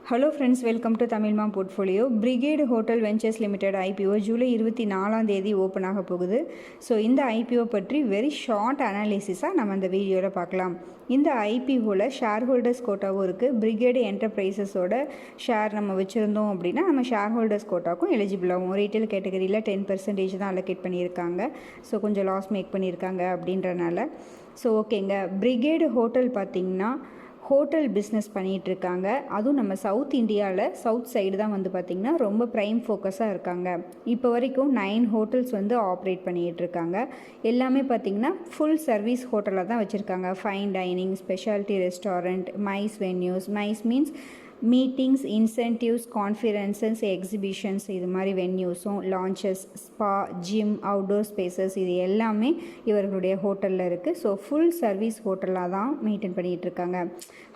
Hello friends, welcome to Tamil mom portfolio. Brigade hotel ventures limited IPO July 24 open ஆக போகுது. So இந்த IPO பற்றி very short அனாலிசிஸாக நம்ம இந்த வீடியோவில் பார்க்கலாம். இந்த ஐபிஓவில் ஷேர் ஹோல்டர்ஸ் கோட்டாவும் இருக்குது. பிரிகேடு என்டர்பிரைசஸோட ஷேர் நம்ம வச்சுருந்தோம் அப்படின்னா நம்ம ஷேர் ஹோல்டர்ஸ் கோட்டாக்கும் எலிஜிபிள் ஆகும். ரீட்டைல் கேட்டகரியில் 10% தான் அலோகேட் பண்ணியிருக்காங்க. ஸோ கொஞ்சம் லாஸ் மேக் பண்ணியிருக்காங்க அப்படின்றனால. ஸோ ஓகேங்க, பிரிகேடு ஹோட்டல் பார்த்திங்கன்னா ஹோட்டல் பிஸ்னஸ் பண்ணிகிட்ருக்காங்க. அதுவும் நம்ம சவுத் இந்தியாவில் சவுத் சைடு தான் வந்து பார்த்திங்கன்னா ரொம்ப ப்ரைம் ஃபோக்கஸாக இருக்காங்க. இப்போ வரைக்கும் 9 ஹோட்டல்ஸ் வந்து ஆப்ரேட் பண்ணிகிட்ருக்காங்க. எல்லாமே பார்த்திங்கன்னா ஃபுல் சர்வீஸ் ஹோட்டலாக தான் வச்சுருக்காங்க. Fine dining, specialty restaurant, MICE venues. MICE means meetings, incentives, conferences, exhibitions, இது மாதிரி வென்யூஸும், lounges, spa, gym, outdoor spaces, இது எல்லாமே இவர்களுடைய ஹோட்டலில் இருக்குது. ஸோ ஃபுல் சர்வீஸ் ஹோட்டலாக தான் மெயின்டைன் பண்ணிகிட்ருக்காங்க.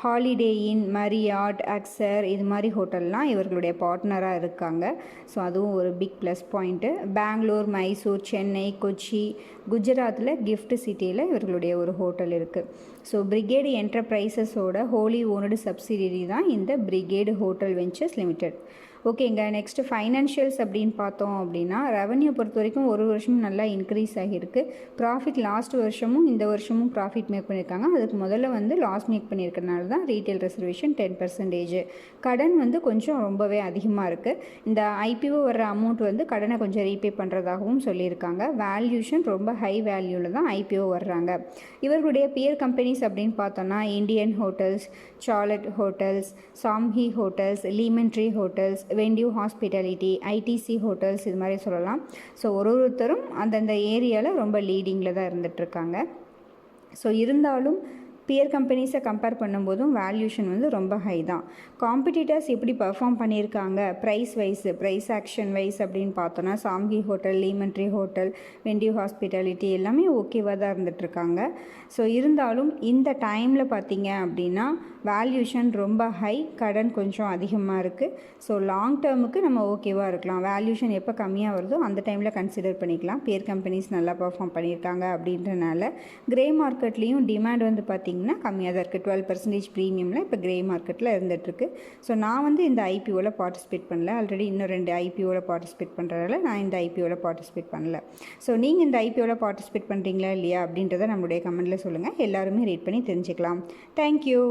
ஹாலிடே இன், மரியாட், அக்சர், இது மாதிரி ஹோட்டல்லாம் இவர்களுடைய பார்ட்னராக இருக்காங்க. ஸோ அதுவும் ஒரு big plus point. Bengaluru, Mysore, Chennai, Kochi, குஜராத்தில் கிஃப்ட் சிட்டியில் இவர்களுடைய ஒரு ஹோட்டல் இருக்குது. ஸோ பிரிகேடு என்டர்பிரைசஸோட ஹோலி ஓனடு சப்சிடியரி தான் இந்த பிரிகேடு ஹோட்டல் வெஞ்சர்ஸ் லிமிடெட். ஓகேங்க, நெக்ஸ்ட்டு ஃபைனான்ஷியல்ஸ் அப்படின்னு பார்த்தோம் அப்படின்னா ரெவன்யூ பொறுத்த வரைக்கும் ஒரு வருஷமும் நல்லா இன்க்ரீஸ் ஆகியிருக்கு. ப்ராஃபிட் லாஸ்ட் வருஷமும் இந்த வருஷமும் ப்ராஃபிட் மேக் பண்ணியிருக்காங்க. அதுக்கு முதல்ல வந்து லாஸ் மேக் பண்ணியிருக்கனால தான் ரீட்டைல் ரிசர்வேஷன் 10%. கடன் வந்து கொஞ்சம் ரொம்பவே அதிகமாக இருக்குது. இந்த ஐபிஓ வர்ற அமௌண்ட் வந்து கடனை கொஞ்சம் ரீபே பண்ணுறதாகவும் சொல்லியிருக்காங்க. வேல்யூஷன் ரொம்ப ஹை வேல்யூவில் தான் ஐபிஓ வர்றாங்க. இவர்களுடைய பியர் கம்பெனிஸ் அப்படின்னு பார்த்தோன்னா Indian hotels, Chalet hotels, Samhi hotels, Lemon Tree hotels, Ventive hospitality, ITC hotels, இது மாதிரி சொல்லலாம். ஸோ ஒருத்தரும் அந்தந்த ஏரியாவில் ரொம்ப லீடிங்கில் தான் இருந்துகிட்ருக்காங்க. ஸோ இருந்தாலும் பியர் கம்பெனிஸை கம்பேர் பண்ணும்போதும் வேல்யூஷன் வந்து ரொம்ப ஹை தான். காம்படிட்டர்ஸ் எப்படி பர்ஃபார்ம் பண்ணியிருக்காங்க ப்ரைஸ் ஆக்ஷன் வைஸ் அப்படின்னு பார்த்தோன்னா Samhi hotel, Lemon Tree hotel, Ventive hospitality எல்லாமே ஓகேவாக தான் இருந்துகிட்ருக்காங்க. ஸோ இருந்தாலும் இந்த டைமில் பார்த்தீங்க அப்படின்னா வேல்யூஷன் ரொம்ப ஹை, கடன் கொஞ்சம் அதிகமாக இருக்குது. ஸோ லாங் டேர்முக்கு நம்ம ஓகேவாக இருக்கலாம். வேல்யூஷன் எப்போ கம்மியாக வருதோ அந்த டைமில் கன்சிடர் பண்ணிக்கலாம். பியர் கம்பெனிஸ் நல்லா பர்ஃபார்ம் பண்ணியிருக்காங்க அப்படின்றனால. கிரே மார்க்கெட்லேயும் டிமாண்ட் வந்து பார்த்திங்கன்னா கம்மியாக தான் இருக்குது. 12% ப்ரீமியமில் இப்போ கிரே மார்க்கெட்டில் இருந்துகிட்ருக்கு. ஸோ நான் வந்து இந்த ஐபிஓவில் பார்ட்டிசிபேட் பண்ணல. ஆல்ரெடி இன்னும் 2 ஐபிஓவில் பார்ட்டிசிபேட் பண்ணுறதால நான் இந்த ஐபிஓவில் பார்ட்டிசிபேட் பண்ணல. ஸோ நீங்கள் இந்த ஐபிஓவில் பார்ட்டிசிபேட் பண்ணுறீங்களா இல்லையா அப்படின்றத நம்மளுடைய கமெண்ட்டில் சொல்லுங்கள். எல்லாருமே ரீட் பண்ணி தெரிஞ்சுக்கலாம். தேங்க்யூ.